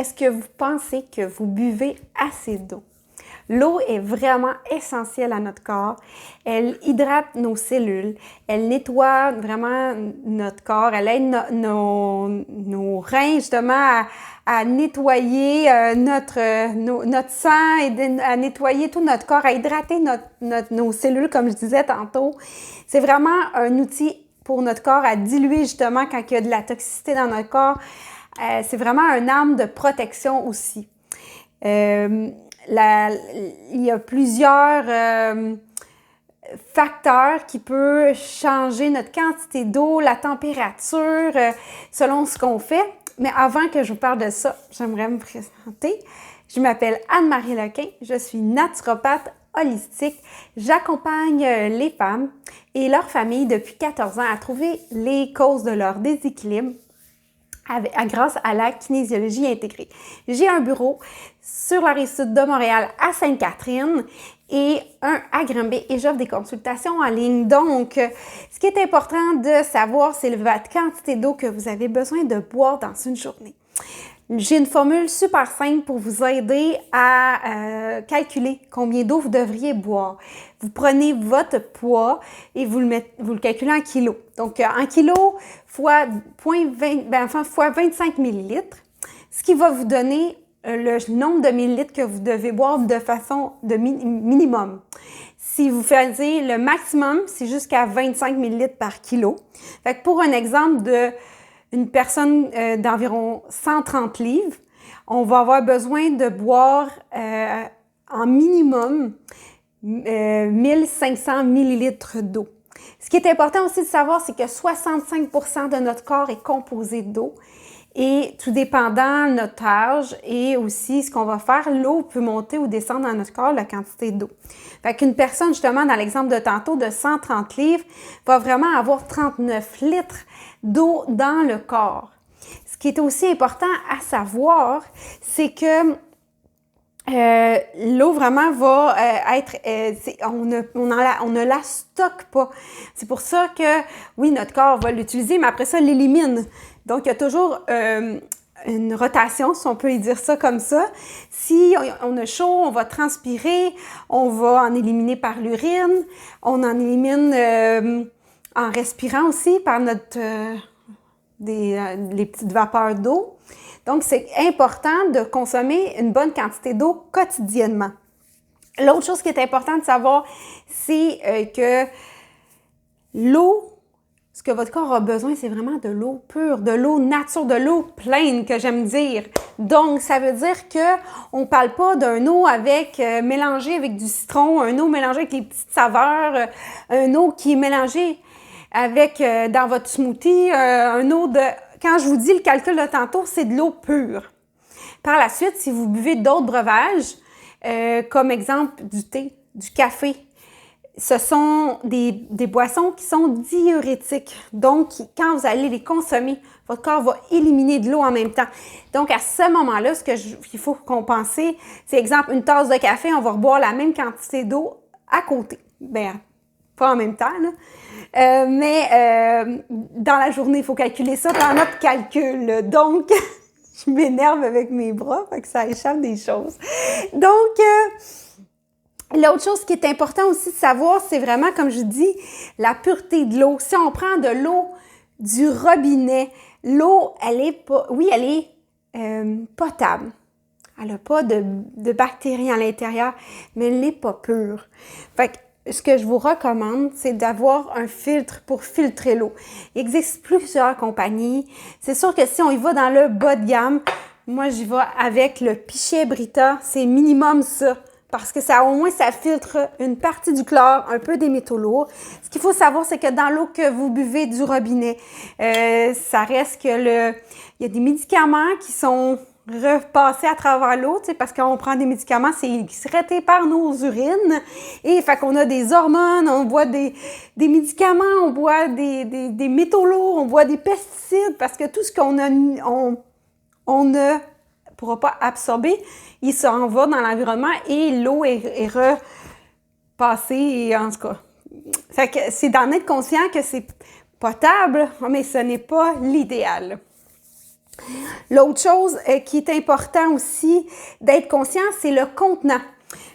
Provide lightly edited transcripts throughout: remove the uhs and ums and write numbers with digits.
Est-ce que vous pensez que vous buvez assez d'eau? L'eau est vraiment essentielle à notre corps. Elle hydrate nos cellules, elle nettoie vraiment notre corps, elle aide nos reins justement à nettoyer notre sang et à nettoyer tout notre corps, à hydrater nos cellules, comme je disais tantôt. C'est vraiment un outil pour notre corps à diluer justement quand il y a de la toxicité dans notre corps. C'est vraiment une arme de protection aussi. Il y a plusieurs facteurs qui peuvent changer notre quantité d'eau, la température, selon ce qu'on fait. Mais avant que je vous parle de ça, j'aimerais me présenter. Je m'appelle Anne-Marie Lequin, je suis naturopathe holistique. J'accompagne les femmes et leurs familles depuis 14 ans à trouver les causes de leur déséquilibre grâce à la kinésiologie intégrée. J'ai un bureau sur la Rive-Sud de Montréal à Sainte-Catherine et un à Granby et j'offre des consultations en ligne. Donc, ce qui est important de savoir, c'est la quantité d'eau que vous avez besoin de boire dans une journée. J'ai une formule super simple pour vous aider à calculer combien d'eau vous devriez boire. Vous prenez votre poids et vous le calculez en kilos. Donc, en kilos fois 25 millilitres, ce qui va vous donner le nombre de millilitres que vous devez boire de façon de minimum. Si vous faisiez le maximum, c'est jusqu'à 25 millilitres par kilo. Fait que pour un exemple une personne d'environ 130 livres, on va avoir besoin de boire en minimum 1500 millilitres d'eau. Ce qui est important aussi de savoir, c'est que 65% de notre corps est composé d'eau. Et tout dépendant de notre âge et aussi ce qu'on va faire, l'eau peut monter ou descendre dans notre corps, la quantité d'eau. Fait qu'une personne, justement, dans l'exemple de tantôt, de 130 livres, va vraiment avoir 39 litres d'eau dans le corps. Ce qui est aussi important à savoir, c'est que l'eau vraiment va être, on ne la stocke pas. C'est pour ça que, oui, notre corps va l'utiliser, mais après ça, l'élimine. Donc, il y a toujours une rotation, si on peut dire ça comme ça. Si on a chaud, on va transpirer, on va en éliminer par l'urine, on en élimine en respirant aussi par les petites vapeurs d'eau. Donc, c'est important de consommer une bonne quantité d'eau quotidiennement. L'autre chose qui est importante de savoir, c'est que l'eau, ce que votre corps a besoin, c'est vraiment de l'eau pure, de l'eau nature, de l'eau pleine, que j'aime dire. Donc, ça veut dire que on parle pas d'un eau mélangée avec du citron, un eau mélangée avec les petites saveurs, un eau qui est mélangée avec dans votre smoothie, un eau de... Quand je vous dis le calcul de tantôt, c'est de l'eau pure. Par la suite, si vous buvez d'autres breuvages, comme exemple du thé, du café, ce sont des boissons qui sont diurétiques. Donc, quand vous allez les consommer, votre corps va éliminer de l'eau en même temps. Donc, à ce moment-là, il faut compenser, c'est exemple, une tasse de café, on va reboire la même quantité d'eau à côté. Bien, pas en même temps, là. Mais dans la journée, il faut calculer ça par notre calcul. Donc, je m'énerve avec mes bras, fait que ça échappe des choses. Donc, l'autre chose qui est important aussi de savoir, c'est vraiment, comme je dis, la pureté de l'eau. Si on prend de l'eau du robinet, l'eau, elle est potable. Elle n'a pas de bactéries à l'intérieur, mais elle n'est pas pure. Fait que ce que je vous recommande, c'est d'avoir un filtre pour filtrer l'eau. Il existe plusieurs compagnies. C'est sûr que si on y va dans le bas de gamme, moi, j'y vais avec le Pichet Brita. C'est minimum ça. Parce que au moins, ça filtre une partie du chlore, un peu des métaux lourds. Ce qu'il faut savoir, c'est que dans l'eau que vous buvez du robinet, ça reste que il y a des médicaments qui sont repassés à travers l'eau, tu sais, parce qu'on prend des médicaments, c'est excrété par nos urines. Et fait qu'on a des hormones, on boit des médicaments, on boit des métaux lourds, on boit des pesticides, parce que tout ce qu'on a, on ne pourra pas absorber, il s'en va dans l'environnement et l'eau est repassée, en tout cas. Fait que c'est d'en être conscient que c'est potable, mais ce n'est pas l'idéal. L'autre chose qui est important aussi d'être conscient, c'est le contenant.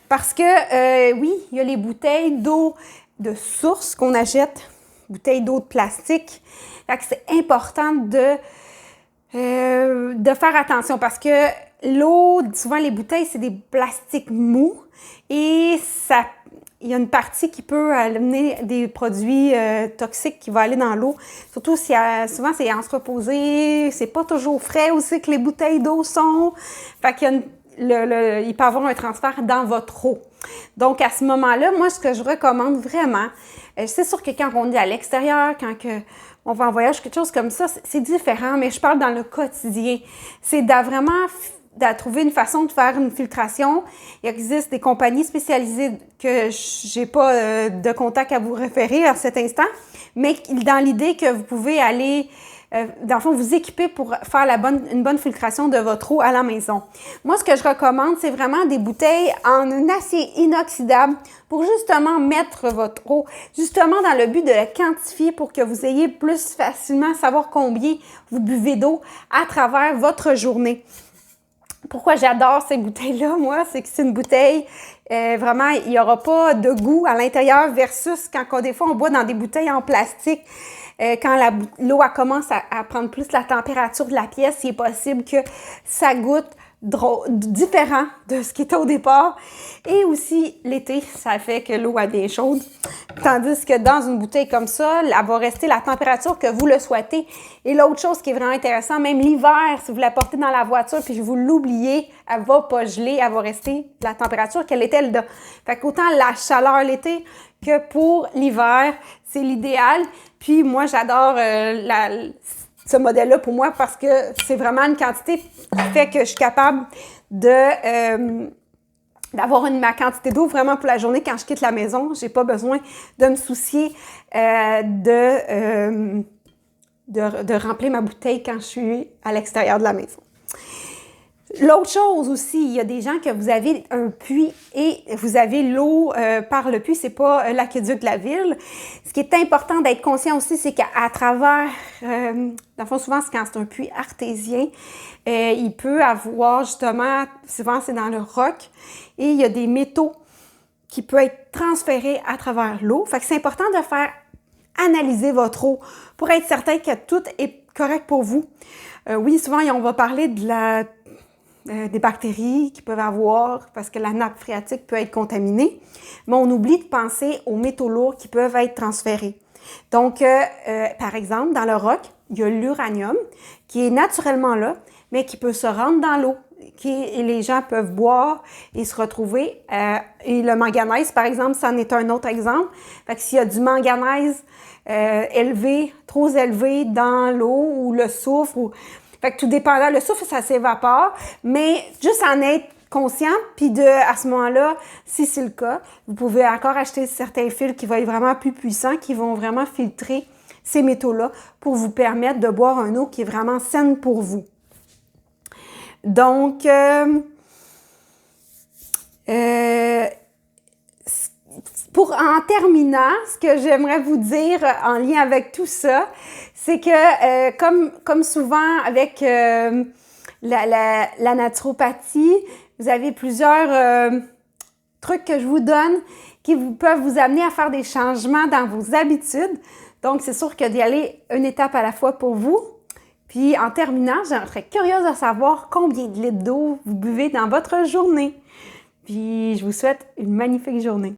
Parce que, oui, il y a les bouteilles d'eau de source qu'on achète, bouteilles d'eau de plastique. Fait que c'est important de faire attention parce que l'eau, souvent les bouteilles, c'est des plastiques mous et il y a une partie qui peut amener des produits toxiques qui vont aller dans l'eau. Surtout si souvent c'est entreposé, c'est pas toujours frais aussi que les bouteilles d'eau sont. Fait qu'il y a il peut y avoir un transfert dans votre eau. Donc, à ce moment-là, moi, ce que je recommande vraiment, c'est sûr que quand on est à l'extérieur, quand on va en voyage, quelque chose comme ça, c'est différent, mais je parle dans le quotidien. C'est vraiment de trouver une façon de faire une filtration. Il existe des compagnies spécialisées que j'ai pas de contact à vous référer à cet instant, mais dans l'idée que vous pouvez aller dans le fond, vous équiper pour faire une bonne filtration de votre eau à la maison. Moi, ce que je recommande, c'est vraiment des bouteilles en un acier inoxydable pour justement mettre votre eau, justement dans le but de la quantifier pour que vous ayez plus facilement savoir combien vous buvez d'eau à travers votre journée. Pourquoi j'adore ces bouteilles-là, moi, c'est que c'est une bouteille, vraiment, il n'y aura pas de goût à l'intérieur versus quand des fois on boit dans des bouteilles en plastique. Quand l'eau commence à prendre plus la température de la pièce, il est possible que ça goûte différent de ce qui était au départ. Et aussi, l'été, ça fait que l'eau devient chaude. Tandis que dans une bouteille comme ça, elle va rester la température que vous le souhaitez. Et l'autre chose qui est vraiment intéressant, même l'hiver, si vous la portez dans la voiture puis vous l'oubliez, elle va pas geler, elle va rester la température qu'elle était là. Fait qu'autant la chaleur l'été que pour l'hiver, c'est l'idéal. Puis moi, j'adore ce modèle-là pour moi parce que c'est vraiment une quantité qui fait que je suis capable d'avoir ma quantité d'eau vraiment pour la journée quand je quitte la maison. J'ai pas besoin de me soucier de remplir ma bouteille quand je suis à l'extérieur de la maison. L'autre chose aussi, il y a des gens que vous avez un puits et vous avez l'eau par le puits, c'est pas l'aqueduc de la ville. Ce qui est important d'être conscient aussi, c'est qu'à travers, dans le fond, souvent, quand c'est un puits artésien, il peut avoir justement, souvent c'est dans le roc, et il y a des métaux qui peuvent être transférés à travers l'eau. Fait que c'est important de faire analyser votre eau pour être certain que tout est correct pour vous. Oui, souvent, on va parler des bactéries qui peuvent avoir parce que la nappe phréatique peut être contaminée, mais on oublie de penser aux métaux lourds qui peuvent être transférés. Donc, par exemple, dans le roc, il y a l'uranium qui est naturellement là, mais qui peut se rendre dans l'eau, et les gens peuvent boire et se retrouver. Et le manganèse, par exemple, c'en est un autre exemple. Fait que s'il y a du manganèse trop élevé dans l'eau ou le soufre, fait que tout dépendant, le soufre, ça s'évapore, mais juste en être conscient, puis à ce moment-là, si c'est le cas, vous pouvez encore acheter certains fils qui vont être vraiment plus puissants, qui vont vraiment filtrer ces métaux-là pour vous permettre de boire une eau qui est vraiment saine pour vous. Donc, en terminant, ce que j'aimerais vous dire en lien avec tout ça, c'est que comme souvent avec la naturopathie, vous avez plusieurs trucs que je vous donne qui peuvent vous amener à faire des changements dans vos habitudes. Donc, c'est sûr que d'y aller une étape à la fois pour vous. Puis, en terminant, je serais curieuse de savoir combien de litres d'eau vous buvez dans votre journée. Puis, je vous souhaite une magnifique journée.